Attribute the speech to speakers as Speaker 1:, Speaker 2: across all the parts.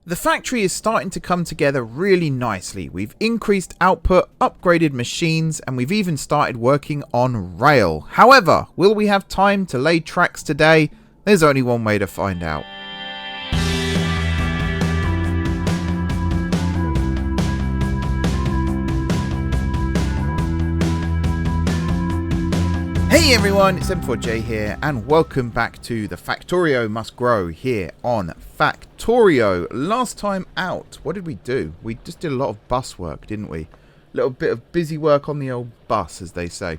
Speaker 1: The factory is starting to come together really nicely. We've increased output, upgraded machines, and we've even started working on rail. However, will we have time to lay tracks today? There's only one way to find out. Hey everyone, it's M4J here, and welcome back to the Factorio Must Grow here on Factorio. Last time out, what did we do? We just did a lot of bus work, didn't we? A little bit of busy work on the old bus, as they say.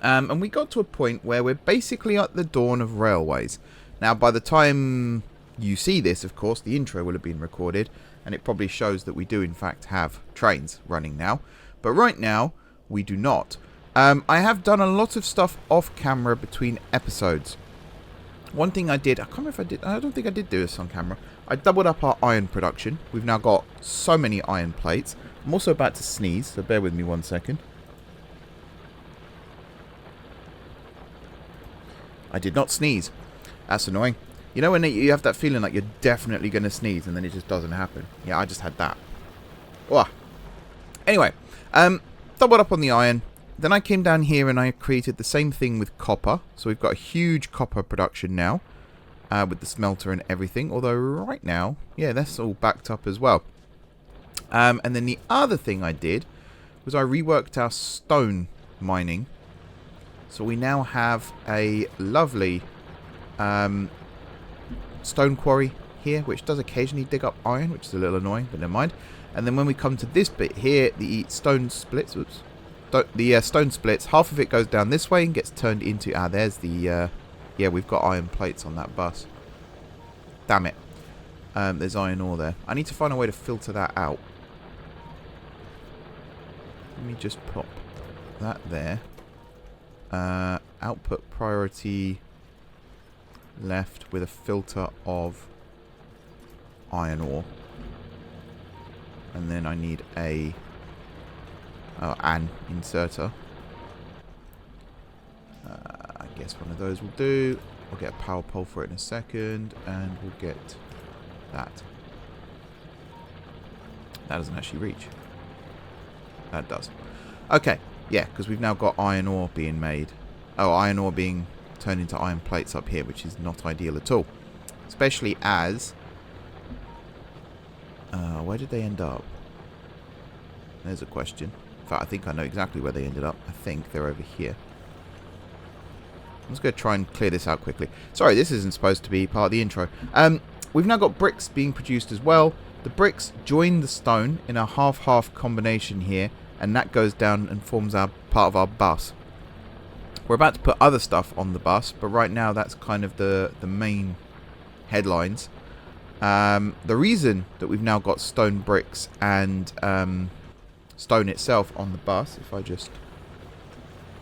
Speaker 1: And we got to a point where we're basically at the dawn of railways. Now, by the time you see this, of course, the intro will have been recorded, and it probably shows that we do in fact have trains running now. But right now, we do not. I have done a lot of stuff off camera between episodes. One thing I did, I can't remember if I did, I don't think I did do this on camera. I doubled up our iron production. We've now got so many iron plates. I'm also about to sneeze, so bear with me 1 second. I did not sneeze. That's annoying. You know when you have that feeling like you're definitely going to sneeze and then it just doesn't happen? Yeah, I just had that. Oh. Anyway, doubled up on the iron. Then I came down here and I created the same thing with copper. So we've got a huge copper production now with the smelter and everything. Although right now, yeah, that's all backed up as well. And then the other thing I did was I reworked our stone mining. So we now have a lovely stone quarry here, which does occasionally dig up iron, which is a little annoying, but never mind. And then when we come to this bit here, the stone splits. Oops. The stone splits, half of it goes down this way and gets turned into... there's the... yeah, we've got iron plates on that bus. Damn it. There's iron ore there. I need to find a way to filter that out. Let me just pop that there. Output priority left with a filter of iron ore. And then I need an inserter. I guess one of those will do. We'll get a power pole for it in a second, and we'll get that. That doesn't actually reach. That does. Okay, yeah, because we've now got iron ore being made. Oh, iron ore being turned into iron plates up here, which is not ideal at all. Especially as... where did they end up? There's a question. I think I know exactly where they ended up. I think they're over here. I'm just going to try and clear this out quickly. Sorry, this isn't supposed to be part of the intro. We've now got bricks being produced as well. The bricks join the stone in a half-half combination here, and that goes down and forms our part of our bus. We're about to put other stuff on the bus, but right now that's kind of the main headlines. The reason that we've now got stone bricks and... stone itself on the bus, if I just...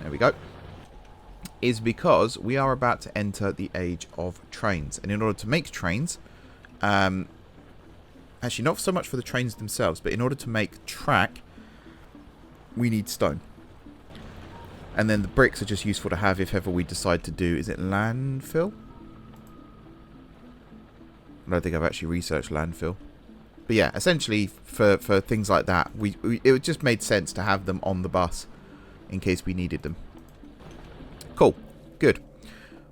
Speaker 1: there we go. Is because we are about to enter the age of trains. And in order to make trains... actually, not so much for the trains themselves, but in order to make track, we need stone. And then the bricks are just useful to have if ever we decide to do... is it landfill? I don't think I've actually researched landfill. But yeah, essentially for things like that, it just made sense to have them on the bus in case we needed them. Cool. Good.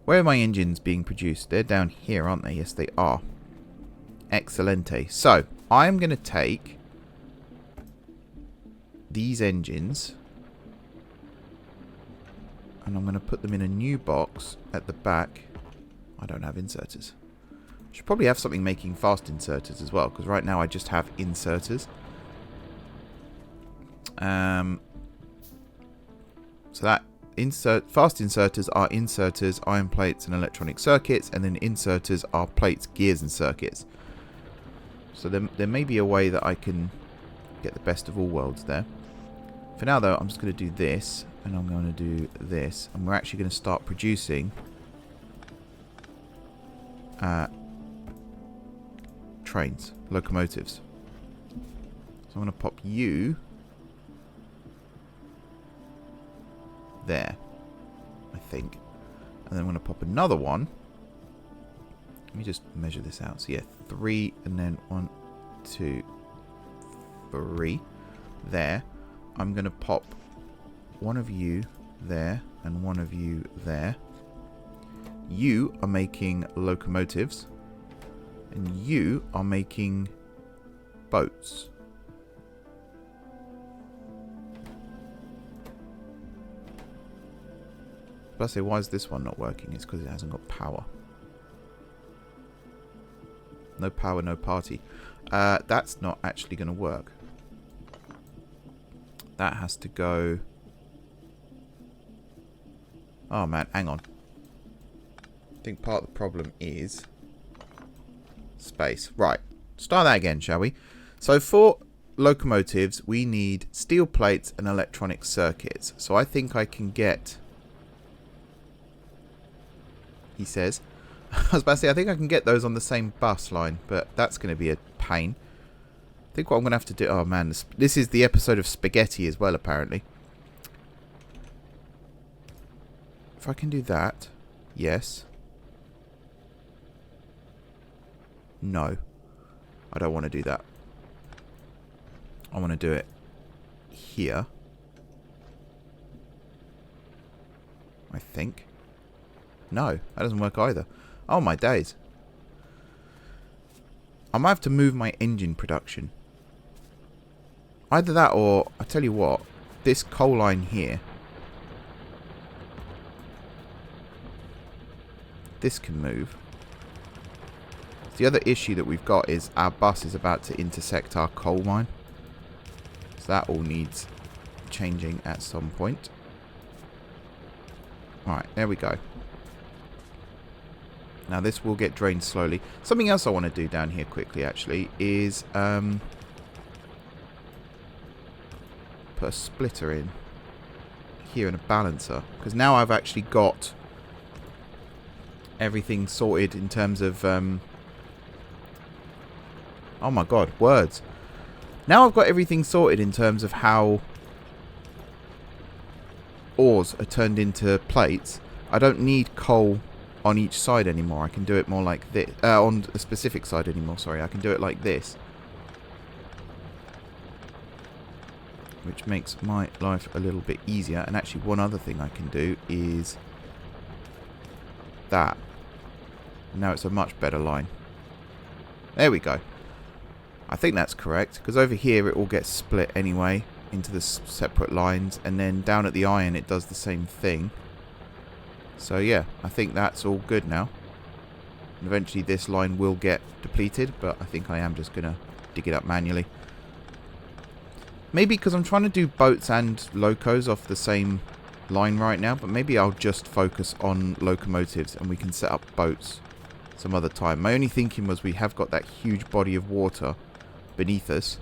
Speaker 1: Where are my engines being produced? They're down here, aren't they? Yes, they are. Excellente. So, I'm going to take these engines and I'm going to put them in a new box at the back. I don't have inserters. Should probably have something making fast inserters as well, because right now I just have inserters. So that fast inserters are inserters, iron plates, and electronic circuits, and then inserters are plates, gears, and circuits. So there may be a way that I can get the best of all worlds there. For now, though, I'm just going to do this, and I'm going to do this, and we're actually going to start producing trains, locomotives. So I'm going to pop you there, I think. And then I'm going to pop another one me just measure this out. So yeah, 3 and then 1, 2, 3 there. I'm going to pop one of you there and one of you there. You are making locomotives and you are making boats. But I say, why is this one not working? It's because it hasn't got power. No power, no party. That's not actually going to work. That has to go... Oh man, hang on. I think part of the problem is space. Right, start that again, shall we? So for locomotives, we need steel plates and electronic circuits. So I think I can get... He says... I was about to say, I think I can get those on the same bus line, but that's going to be a pain. I think what I'm going to have to do... Oh man, this is the episode of spaghetti as well, apparently. If I can do that, yes. No. I don't want to do that. I want to do it here. I think. No, that doesn't work either. Oh my days. I might have to move my engine production. Either that or, I tell you what, this coal line here. This can move. The other issue that we've got is our bus is about to intersect our coal mine. So that all needs changing at some point. Alright, there we go. Now this will get drained slowly. Something else I want to do down here quickly actually is put a splitter in here and a balancer. Because now I've actually got everything sorted in terms of... oh my god, words. Now I've got everything sorted in terms of how ores are turned into plates. I don't need coal on each side anymore. I can do it more like this. On a specific side anymore, sorry. I can do it like this. Which makes my life a little bit easier. And actually one other thing I can do is that. Now it's a much better line. There we go. I think that's correct. Because over here it all gets split anyway into the separate lines. And then down at the iron it does the same thing. So yeah, I think that's all good now. And eventually this line will get depleted, but I think I am just going to dig it up manually. Maybe because I'm trying to do boats and locos off the same line right now, but maybe I'll just focus on locomotives and we can set up boats some other time. My only thinking was we have got that huge body of water beneath us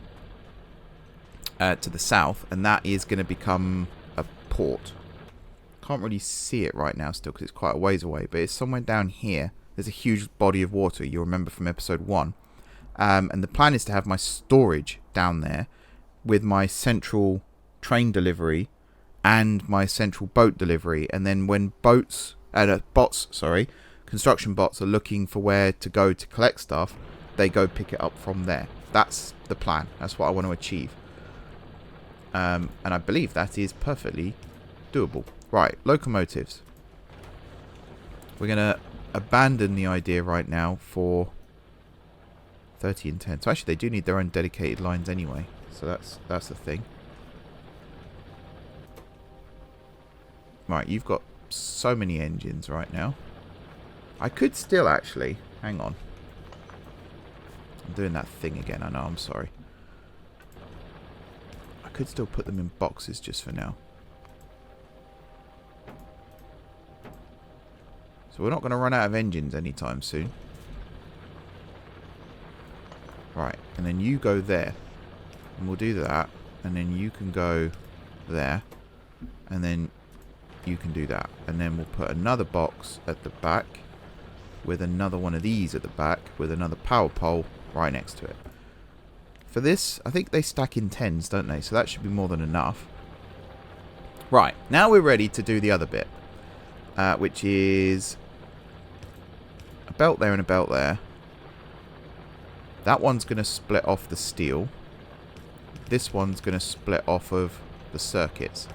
Speaker 1: to the south, and that is going to become a port. Can't really see it right now still because it's quite a ways away, but it's somewhere down here. There's a huge body of water you'll remember from episode 1, and the plan is to have my storage down there with my central train delivery and my central boat delivery, and then when construction bots are looking for where to go to collect stuff, they go pick it up from there. That's the plan. That's what I want to achieve, and I believe that is perfectly doable. Right, locomotives. We're going to abandon the idea right now for 30 and 10. So actually they do need their own dedicated lines anyway. So that's the thing. Right, you've got so many engines right now. I could still actually... Hang on. I'm doing that thing again, I know, I'm sorry. I could still put them in boxes just for now. So we're not going to run out of engines anytime soon. Right, and then you go there. And we'll do that. And then you can go there. And then you can do that. And then we'll put another box at the back. With another one of these at the back. With another power pole right next to it. For this, I think they stack in 10s, don't they? So that should be more than enough. Right, now we're ready to do the other bit. Which is... a belt there and a belt there. That one's going to split off the steel. This one's going to split off of the circuits.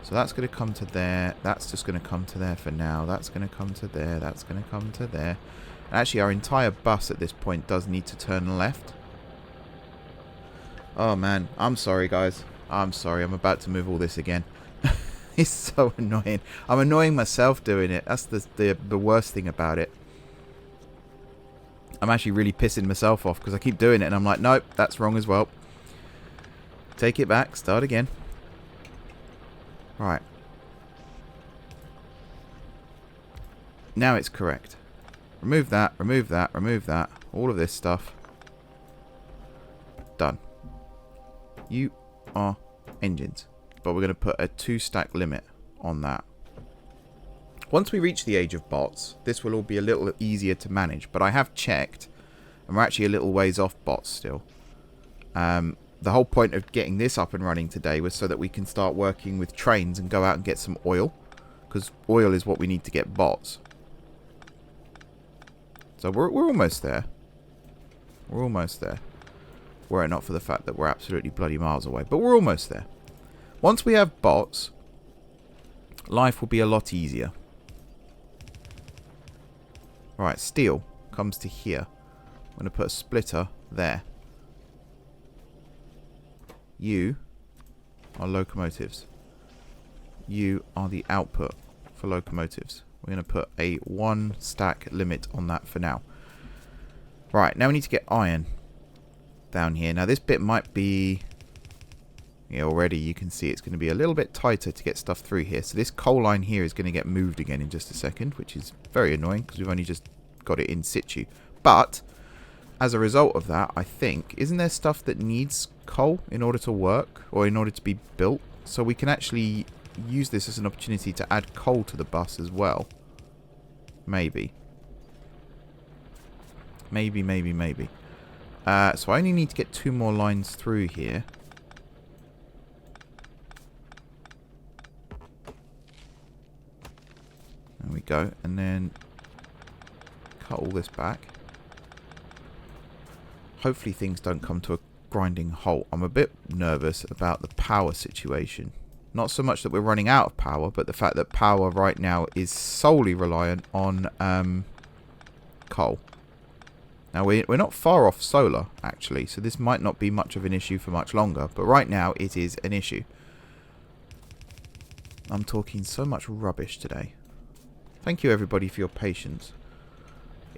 Speaker 1: So that's going to come to there. That's just going to come to there for now. That's going to come to there. That's going to come to there. And actually, our entire bus at this point does need to turn left. Oh, man. I'm sorry, guys. I'm sorry. I'm about to move all this again. It's so annoying. I'm annoying myself doing it. That's the worst thing about it. I'm actually really pissing myself off because I keep doing it and I'm like, nope, that's wrong as well. Take it back. Start again. Right. Now it's correct. Remove that, remove that, remove that. All of this stuff. Done. You are engines. But we're going to put a 2-stack limit on that. Once we reach the age of bots, this will all be a little easier to manage. But I have checked, and we're actually a little ways off bots still. The whole point of getting this up and running today was so that we can start working with trains and go out and get some oil. Because oil is what we need to get bots. So we're almost there. We're almost there. Were it not for the fact that we're absolutely bloody miles away. But we're almost there. Once we have bots, life will be a lot easier. Right, steel comes to here. I'm going to put a splitter there. You are locomotives. You are the output for locomotives. We're going to put a 1-stack limit on that for now. Right, now we need to get iron down here. Now this bit might be... Yeah, already you can see it's going to be a little bit tighter to get stuff through here. So this coal line here is going to get moved again in just a second, which is very annoying because we've only just got it in situ. But as a result of that, I think, isn't there stuff that needs coal in order to work or in order to be built? So we can actually use this as an opportunity to add coal to the bus as well. Maybe. Maybe. So I only need to get 2 more lines through here. There we go. And then cut all this back. Hopefully things don't come to a grinding halt. I'm a bit nervous about the power situation. Not so much that we're running out of power, but the fact that power right now is solely reliant on coal. Now, we're not far off solar, actually, so this might not be much of an issue for much longer. But right now, it is an issue. I'm talking so much rubbish today. Thank you, everybody, for your patience.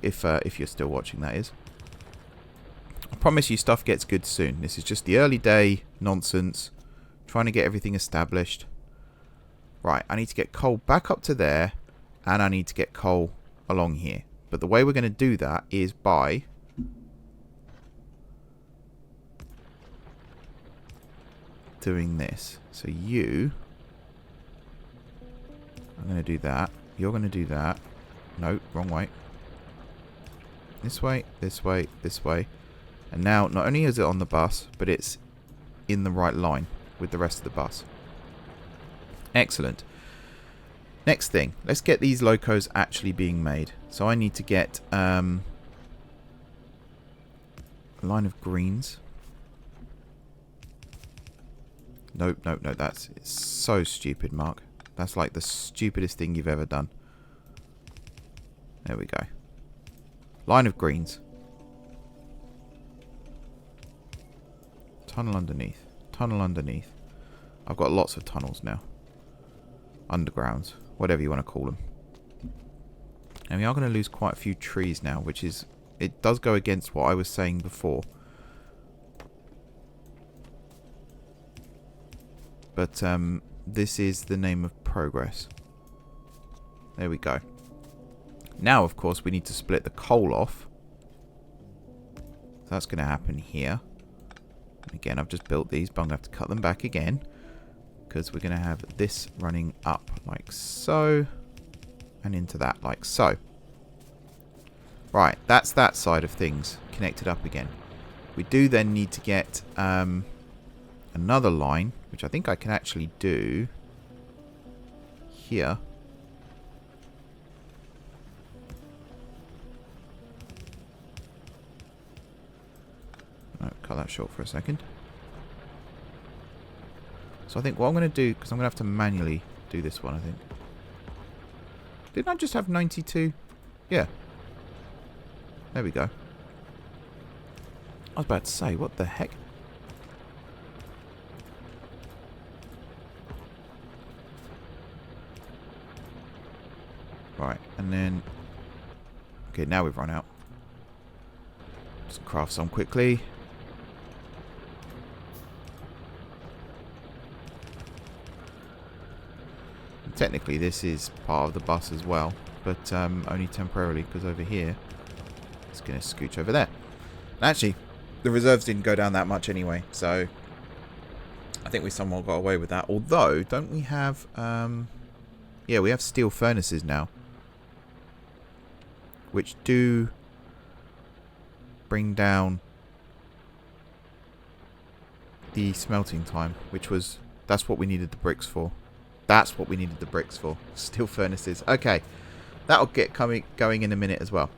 Speaker 1: If you're still watching, that is. I promise you stuff gets good soon. This is just the early day nonsense. Trying to get everything established. Right, I need to get coal back up to there. And I need to get coal along here. But the way we're going to do that is by... doing this. So you... I'm going to do that. You're going to do that. No, wrong way. This way, this way, this way. And now, not only is it on the bus, but it's in the right line with the rest of the bus. Excellent. Next thing, let's get these locos actually being made. So I need to get a line of greens. Nope, that's so stupid, Mark. That's like the stupidest thing you've ever done. There we go. Line of greens. Tunnel underneath. Tunnel underneath. I've got lots of tunnels now. Undergrounds. Whatever you want to call them. And we are going to lose quite a few trees now, which is... It does go against what I was saying before. But, this is the name of progress. There we go. Now, of course, we need to split the coal off. So that's going to happen here. And again, I've just built these, but I'm going to have to cut them back again. Because we're going to have this running up like so. And into that like so. Right, that's that side of things connected up again. We do then need to get another line, which I think I can actually do here. that short for a second. So I think what I'm going to do, because I'm going to have to manually do this one, I think. Didn't I just have 92? Yeah. There we go. I was about to say, what the heck? Right, and then... Okay, now we've run out. Just craft some quickly. And technically, this is part of the bus as well, but only temporarily, because over here, it's going to scooch over there. And actually, the reserves didn't go down that much anyway, so I think we somewhat got away with that. Although, don't we have... yeah, we have steel furnaces now, which do bring down the smelting time, which was... That's what we needed the bricks for. That's what we needed the bricks for. Steel furnaces. Okay, that'll get going in a minute as well.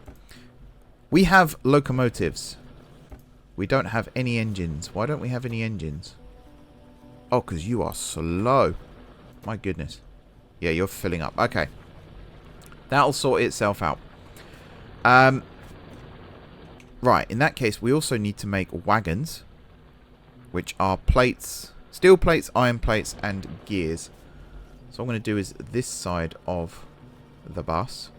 Speaker 1: We have locomotives. We don't have any engines. Why don't we have any engines? Oh, because you are slow. My goodness. Yeah, you're filling up. Okay. That'll sort itself out. Right, in that case, we also need to make wagons, which are plates, steel plates, iron plates, and gears. So what I'm going to do is this side of the bus.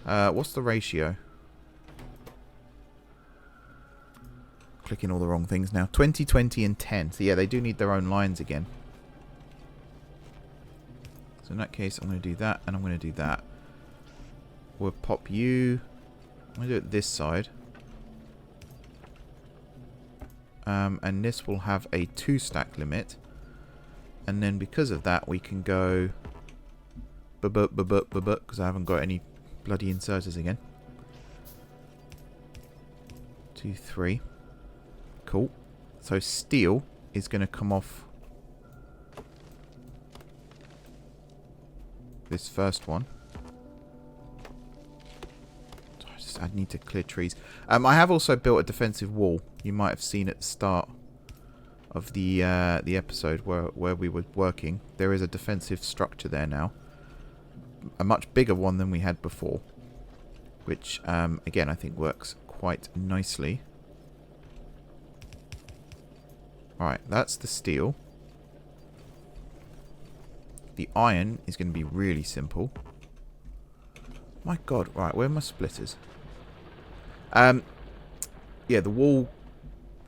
Speaker 1: What's the ratio? Clicking all the wrong things now. 20, 20, and 10. So yeah, they do need their own lines again. So in that case, I'm going to do that, and I'm going to do that. We'll pop you... I'm going to do it this side. And this will have a 2-stack limit. And then because of that, we can go... because I haven't got any bloody inserters again. 2, 3. Cool. So steel is going to come off this first one. I need to clear trees. I have also built a defensive wall. You might have seen at the start of the episode where we were working. There is a defensive structure there now. A much bigger one than we had before. Which, again, I think works quite nicely. Alright, that's the steel. The iron is going to be really simple. My god, right, where are my splitters? Yeah, the wall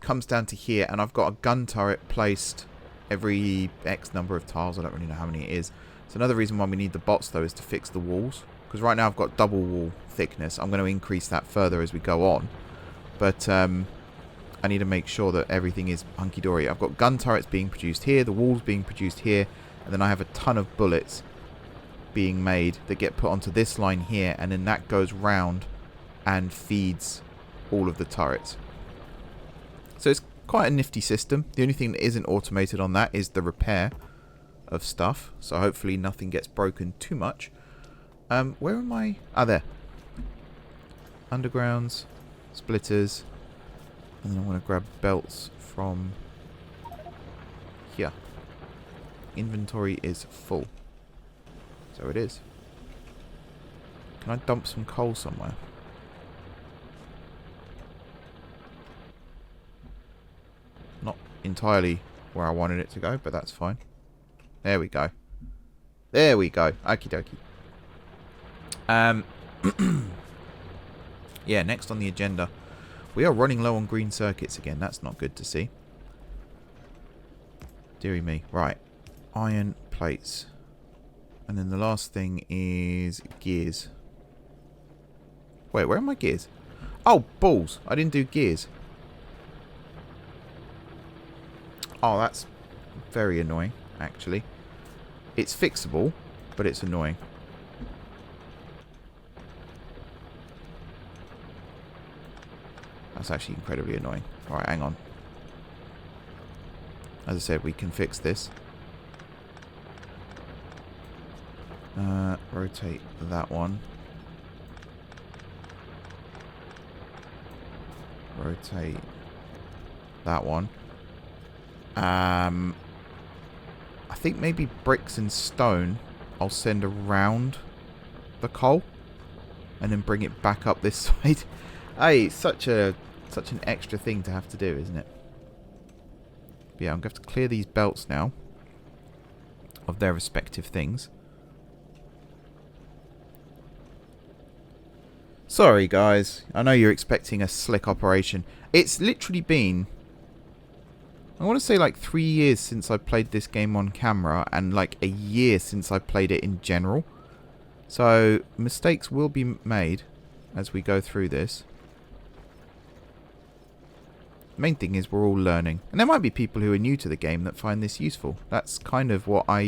Speaker 1: comes down to here, and I've got a gun turret placed every X number of tiles. I don't really know how many it is. So another reason why we need the bots, though, is to fix the walls. Because right now I've got double wall thickness. I'm going to increase that further as we go on. But I need to make sure that everything is hunky-dory. I've got gun turrets being produced here, the walls being produced here, and then I have a ton of bullets being made that get put onto this line here, and then that goes round and feeds all of the turrets. So it's quite a nifty system. The only thing that isn't automated on that is the repair of stuff. So hopefully nothing gets broken too much. Where am I? Ah, there. Undergrounds, splitters, and then I want to grab belts from here. Inventory is full. So it is. Can I dump some coal somewhere? Not entirely where I wanted it to go, but that's fine. There we go. There we go. Okie dokie. Yeah, next on the agenda. We are running low on green circuits again. That's not good to see. Deary me. Right. Iron plates. And then the last thing is gears. Wait, where are my gears? Oh, balls. I didn't do gears. Oh, that's very annoying, actually. It's fixable, but it's annoying. That's actually incredibly annoying. Alright, hang on. As I said, we can fix this. Rotate that one. rotate that one. I think maybe bricks and stone I'll send around the coal and then bring it back up this side. Hey, it's such an extra thing to have to do, isn't it? But yeah, I'm going to have to clear these belts now of their respective things. Sorry guys, I know you're expecting a slick operation. It's literally been, I want to say like 3 years since I played this game on camera, and like a year since I played it in general. So mistakes will be made as we go through this. Main thing is we're all learning, and there might be people who are new to the game that find this useful. That's kind of what I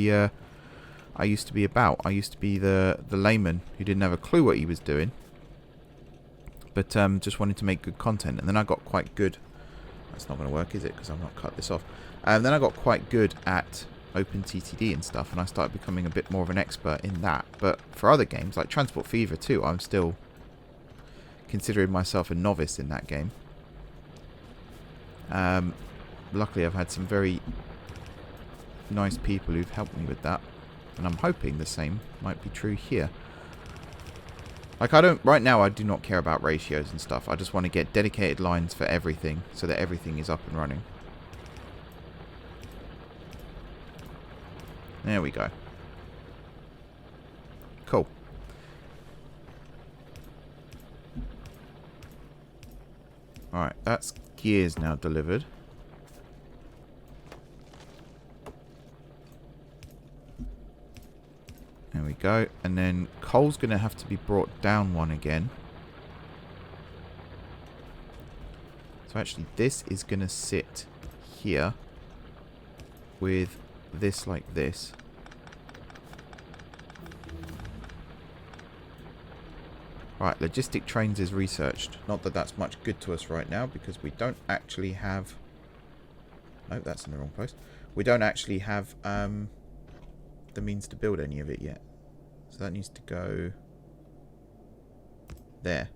Speaker 1: used to be about. I used to be the layman who didn't have a clue what he was doing, but just wanted to make good content. And then I got quite good. That's not going to work, is it? Because I've not cut this off. And then I got quite good at OpenTTD and stuff, and I started becoming a bit more of an expert in that. But for other games like Transport Fever 2, I'm still considering myself a novice in that game. Luckily I've had some very nice people who've helped me with that, and I'm hoping the same might be true here. Like, right now I do not care about ratios and stuff. I just want to get dedicated lines for everything so that everything is up and running. There we go. Cool. Alright, that's gears now delivered. There we go. And then coal's going to have to be brought down one again. So actually this is going to sit here with this like this. Right, logistic trains is researched. Not that that's much good to us right now, because we don't actually have... Nope, that's in the wrong place. We don't actually have the means to build any of it yet. So that needs to go there.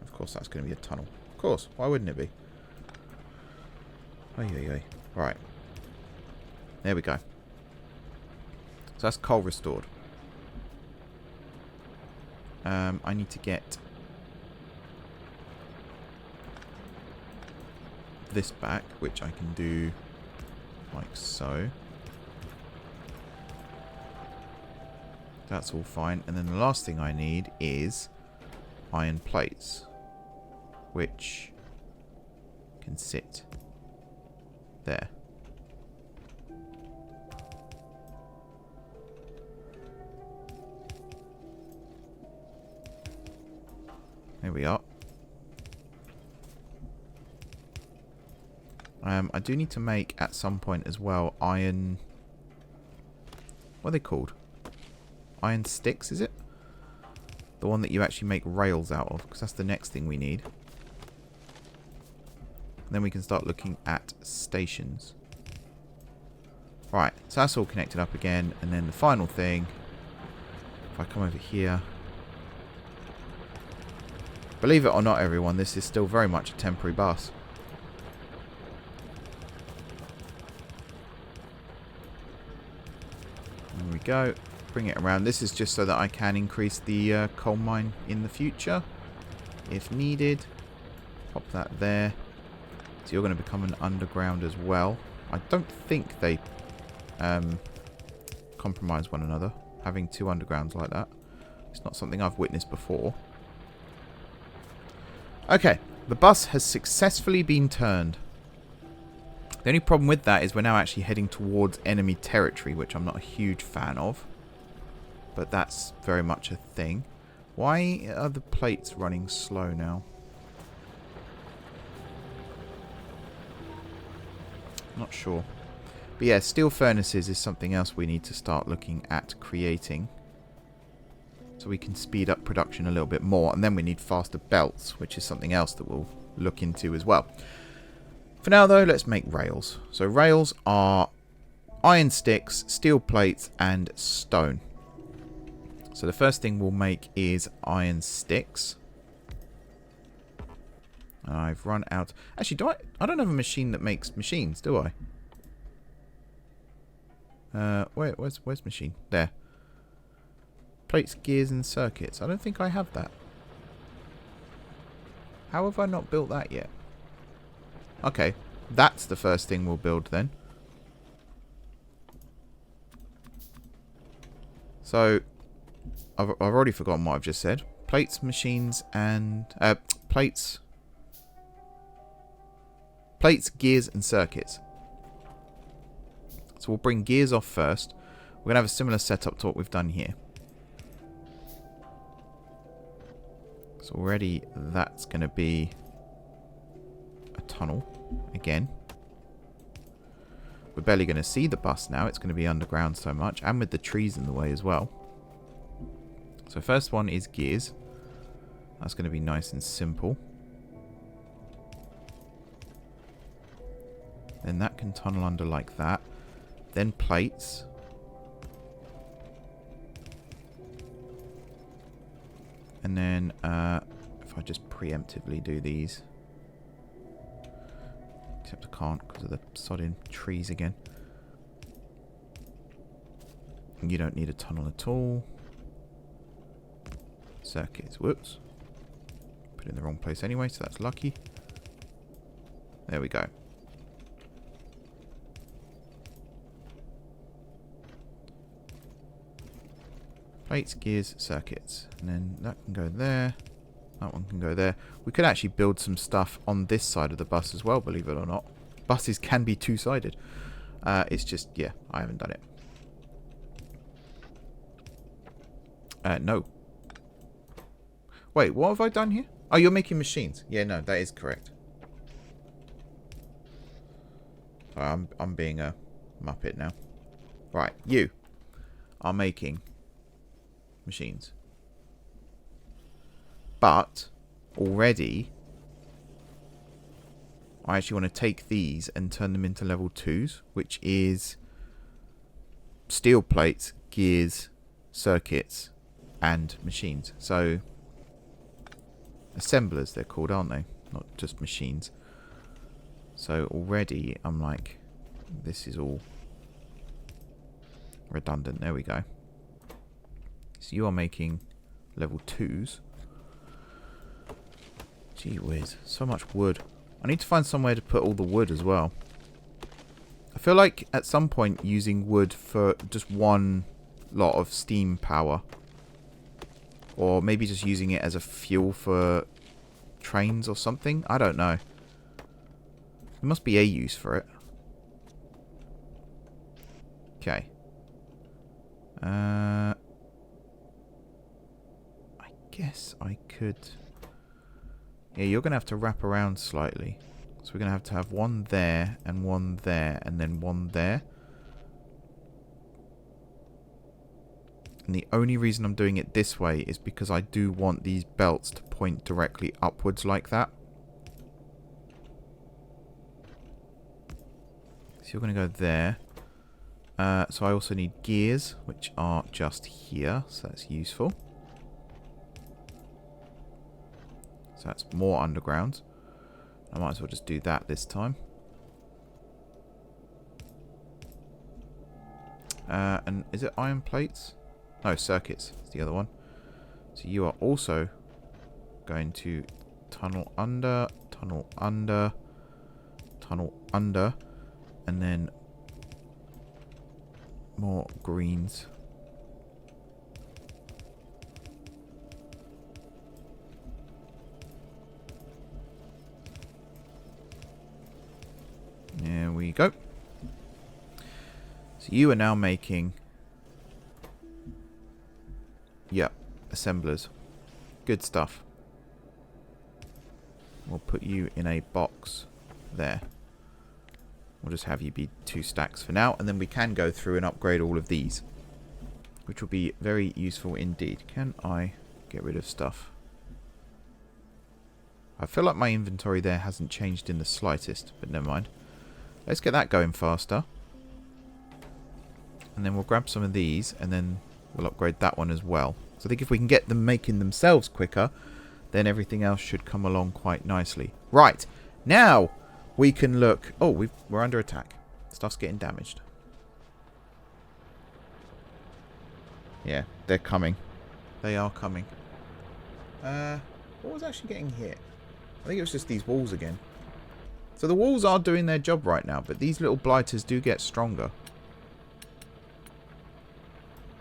Speaker 1: Of course that's going to be a tunnel. Of course, why wouldn't it be? Oy, oy, oy. Right. There we go. So that's coal restored. I need to get this back, which I can do like so. That's all fine. And then the last thing I need is iron plates, which can sit there. There we are. I do need to make at some point as well iron... What are they called? Iron sticks, is it? The one that you actually make rails out of, because that's the next thing we need. Then we can start looking at stations. Right, so that's all connected up again. And then the final thing, if I come over here... Believe it or not, everyone, this is still very much a temporary bus. There we go. Bring it around. This is just so that I can increase the coal mine in the future, if needed. Pop that there. So you're going to become an underground as well. I don't think they compromise one another, having two undergrounds like that. It's not something I've witnessed before. Okay, the bus has successfully been turned. The only problem with that is we're now actually heading towards enemy territory, which I'm not a huge fan of. But that's very much a thing. Why are the plates running slow now? Not sure. But yeah, steel furnaces is something else we need to start looking at creating, so we can speed up production a little bit more. And then we need faster belts, which is something else that we'll look into as well. For now, though, let's make rails. So rails are iron sticks, steel plates, and stone. So the first thing we'll make is iron sticks. I've run out. Actually, I don't have a machine that makes machines, do I? Where's machine? There. Plates, gears, and circuits. I don't think I have that. How have I not built that yet? Okay, that's the first thing we'll build then. So, I've already forgotten what I've just said. Plates, machines, and... plates, gears, and circuits. So we'll bring gears off first. We're going to have a similar setup to what we've done here. So already that's going to be a tunnel again. We're barely going to see the bus now. It's going to be underground so much, and with the trees in the way as well. So first one is gears. That's going to be nice and simple. Then that can tunnel under like that. Then plates. And then if I just preemptively do these. Except I can't because of the sodding trees again. You don't need a tunnel at all. Circuits. Whoops. Put it in the wrong place anyway, so that's lucky. There we go. Plates, gears, circuits. And then that can go there. That one can go there. We could actually build some stuff on this side of the bus as well, believe it or not. Buses can be two-sided. It's just, yeah, I haven't done it. No. Wait, what have I done here? Oh, you're making machines. Yeah, no, that is correct. Sorry, I'm being a muppet now. Right, you are making machines. But already I actually want to take these and turn them into level 2s, which is steel plates, gears, circuits, and machines. So assemblers they're called, aren't they? Not just machines. So already I'm like, this is all redundant. There we go. So you are making level 2s. Gee whiz, so much wood. I need to find somewhere to put all the wood as well. I feel like at some point using wood for just one lot of steam power, or maybe just using it as a fuel for trains or something. I don't know. There must be a use for it. Okay. I guess I could... Yeah, you're going to have to wrap around slightly. So we're going to have one there, and then one there. And the only reason I'm doing it this way is because I do want these belts to point directly upwards like that. So you're going to go there. So I also need gears, which are just here. So that's useful. So that's more underground. I might as well just do that this time. And is it iron plates? No, circuits. It's the other one. So you are also going to tunnel under, tunnel under, tunnel under, and then more greens. There we go. So you are now making... Yeah, assemblers. Good stuff. We'll put you in a box there. We'll just have you be 2 stacks for now, and then we can go through and upgrade all of these, which will be very useful indeed. Can I get rid of stuff? I feel like my inventory there hasn't changed in the slightest, but never mind. Let's get that going faster. And then we'll grab some of these, and then we'll upgrade that one as well. So I think if we can get them making themselves quicker, then everything else should come along quite nicely. Right, now we can look... Oh, we're under attack. Stuff's getting damaged. Yeah, they're coming. They are coming. What was actually getting hit? I think it was just these walls again. So the walls are doing their job right now, but these little blighters do get stronger.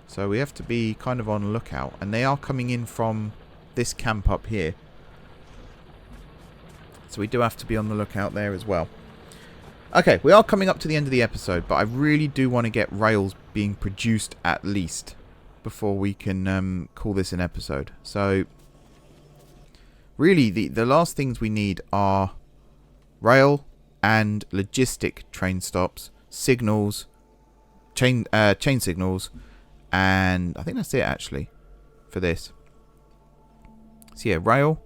Speaker 1: So we have to be kind of on the lookout. And they are coming in from this camp up here. So we do have to be on the lookout there as well. Okay, we are coming up to the end of the episode, but I really do want to get rails being produced at least before we can call this an episode. So really the last things we need are rail and logistic train stops, signals, chain signals, and I think that's it actually for this. So yeah, rail,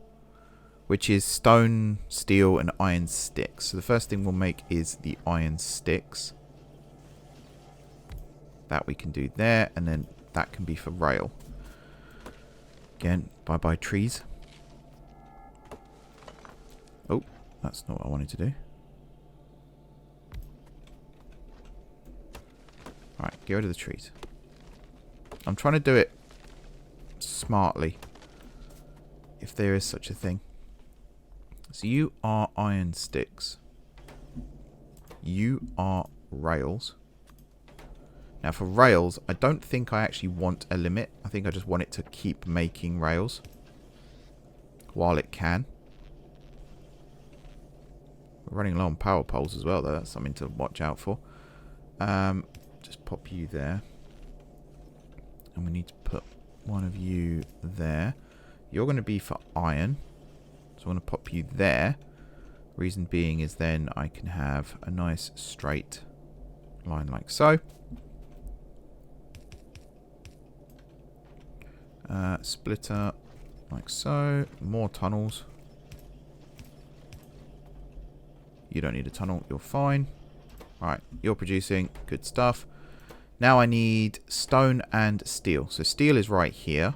Speaker 1: which is stone, steel, and iron sticks. So the first thing we'll make is the iron sticks. That we can do there, and then that can be for rail. Again, bye-bye trees. Oh, that's not what I wanted to do. Alright, get rid of the trees. I'm trying to do it smartly, if there is such a thing. So you are iron sticks. You are rails. Now for rails, I don't think I actually want a limit. I think I just want it to keep making rails while it can. We're running low on power poles as well, though. That's something to watch out for. Just pop you there. And we need to put one of you there. You're going to be for iron. So I'm going to pop you there. Reason being is then I can have a nice straight line like so. Splitter like so. More tunnels. You don't need a tunnel. You're fine. Alright, you're producing. Good stuff. Now I need stone and steel. So steel is right here.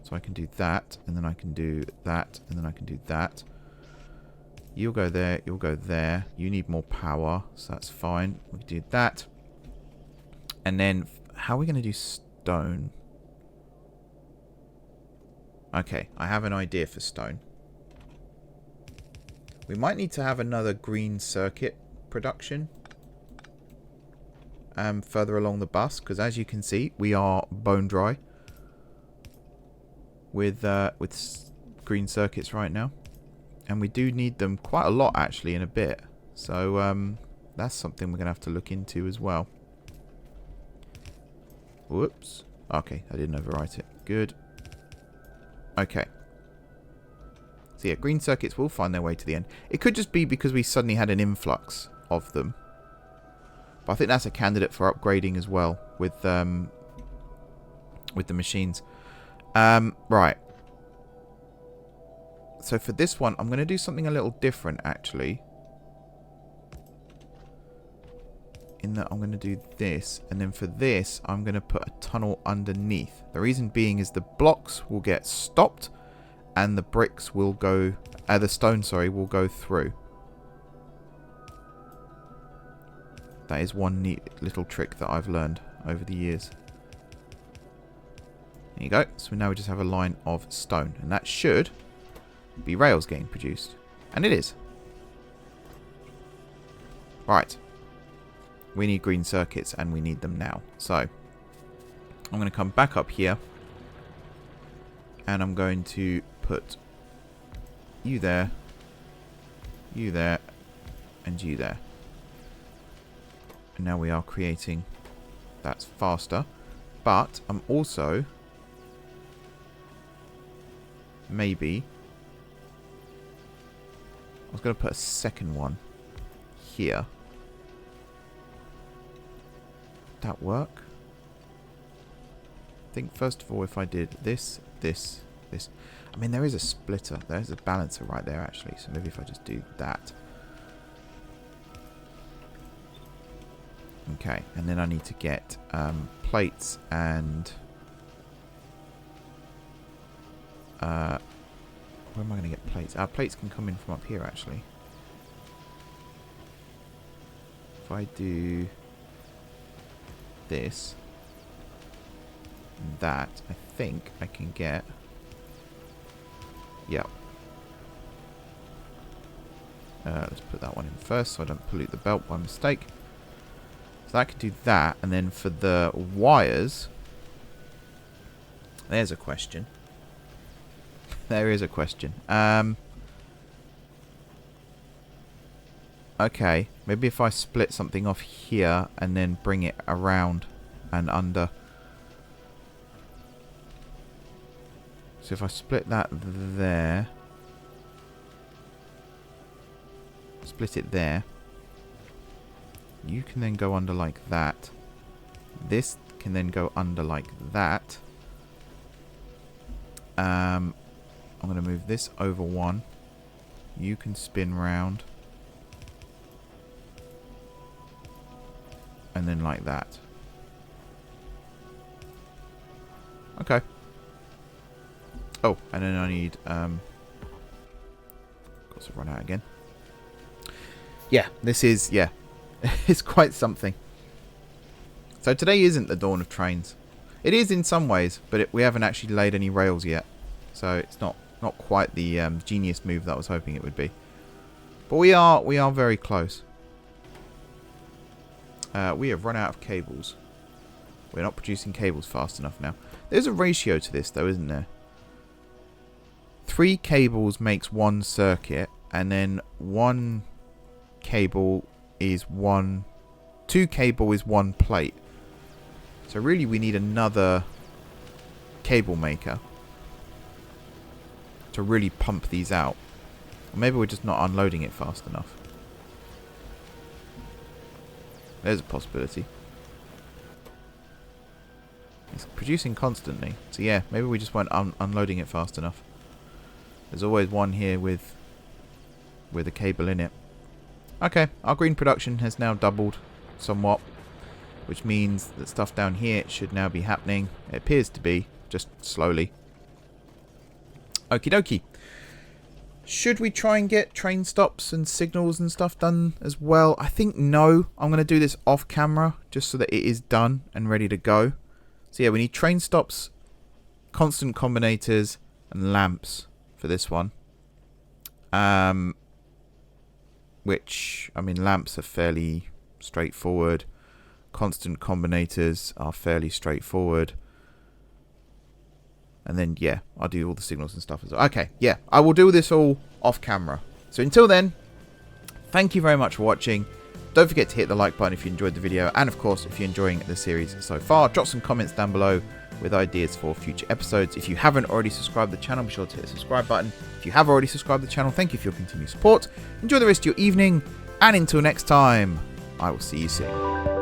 Speaker 1: So I can do that, and then I can do that, and then I can do that. You'll go there, you'll go there. You need more power, so that's fine. We can do that. And then, how are we going to do stone? Okay, I have an idea for stone. We might need to have another green circuit production further along the bus, because as you can see, we are bone dry with green circuits right now, and we do need them quite a lot actually in a bit. So that's something we're gonna have to look into as well. Whoops. Okay, I didn't overwrite it. Good. Okay. So yeah, green circuits will find their way to the end. It could just be because we suddenly had an influx of them. But I think that's a candidate for upgrading as well with the machines. Right. So for this one, I'm going to do something a little different actually. In that I'm going to do this, and then for this, I'm going to put a tunnel underneath. The reason being is the blocks will get stopped, and the bricks will go, the stone, sorry, will go through. That is one neat little trick that I've learned over the years. There you go. So now we just have a line of stone, and that should be rails getting produced, and it is. Right. We need green circuits, and we need them now. So I'm going to come back up here, and I'm going to put you there, and you there. And now we are creating. That's faster. But I'm also maybe I was going to put a second one here. That work? I think first of all, if I did this. I mean, there is a splitter. There's a balancer right there, actually. So maybe if I just do that. Okay, and then I need to get plates and... where am I going to get plates? Our plates can come in from up here, actually. If I do this and that, I think I can get... Yep. Let's put that one in first so I don't pollute the belt by mistake. So I can do that, and then for the wires, there's a question. There is a question. Okay, maybe if I split something off here and then bring it around and under. So if I split that there, split it there, you can then go under like that. This can then go under like that. I'm going to move this over one. You can spin round. And then like that. Okay. Oh, and then I need... got to run out again. Yeah, this is... Yeah. It's quite something. So today isn't the dawn of trains. It is in some ways, but we haven't actually laid any rails yet. So it's not quite the genius move that I was hoping it would be. But we are very close. We have run out of cables. We're not producing cables fast enough now. There's a ratio to this though, isn't there? 3 cables makes 1 circuit, and then 1 cable is 1... 2 cable is 1 plate. So really we need another cable maker to really pump these out. Or maybe we're just not unloading it fast enough. There's a possibility. It's producing constantly. So yeah, maybe we just weren't unloading it fast enough. There's always one here with a cable in it. Okay, our green production has now doubled somewhat, which means that stuff down here should now be happening. It appears to be, just slowly. Okie dokie. Should we try and get train stops and signals and stuff done as well? I think no. I'm going to do this off camera just so that it is done and ready to go. So yeah, we need train stops, constant combinators, and lamps for this one. Which, I mean, lamps are fairly straightforward. Constant combinators are fairly straightforward. And then, yeah, I'll do all the signals and stuff as well. Okay, yeah, I will do this all off camera. So until then, thank you very much for watching. Don't forget to hit the like button if you enjoyed the video. And of course, if you're enjoying the series so far, drop some comments down below with ideas for future episodes. If you haven't already subscribed to the channel, be sure to hit the subscribe button. If you have already subscribed to the channel, thank you for your continued support. Enjoy the rest of your evening. And until next time, I will see you soon.